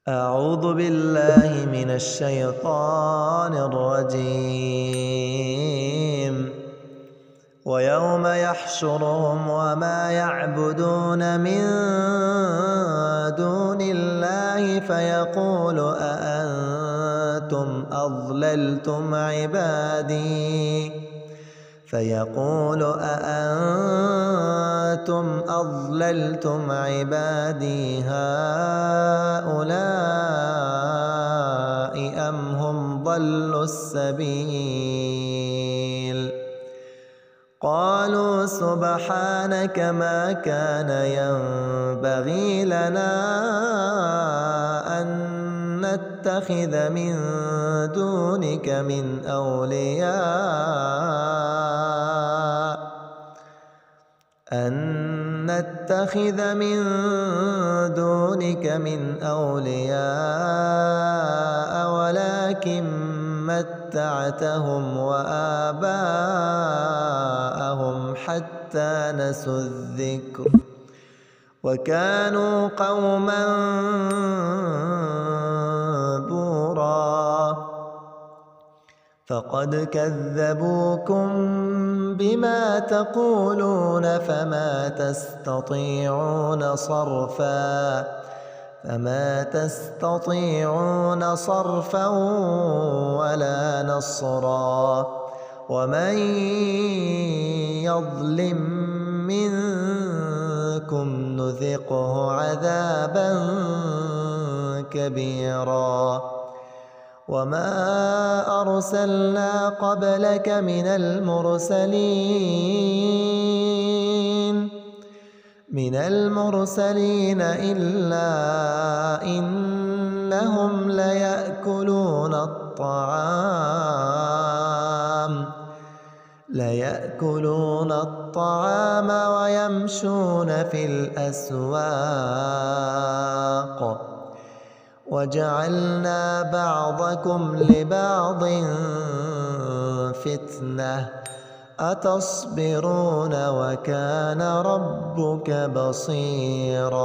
أعوذ بالله من الشيطان الرجيم. ويوم يحشرهم وما يعبدون من دون الله فيقول أأنتم أضللتم عبادي هؤلاء أم هم ضلوا السبيل قالوا سبحانك ما كان ينبغي لنا أن نتخذ من دونك من أولياء ولكن متعتهم وآباءهم حتى نسوا الذكر وكانوا قوما بورا فقد كذبوكم بما تقولون فما تستطيعون صرفا ولا نصرا ومن يظلم منكم نذقه عذابا كبيرا وما أرسلنا قبلك من المرسلين إلا إنهم ليأكلون الطعام ويمشون في الأسواق وجعلنا بعضكم لبعض فتنة أتصبرون وكان ربك بصيراً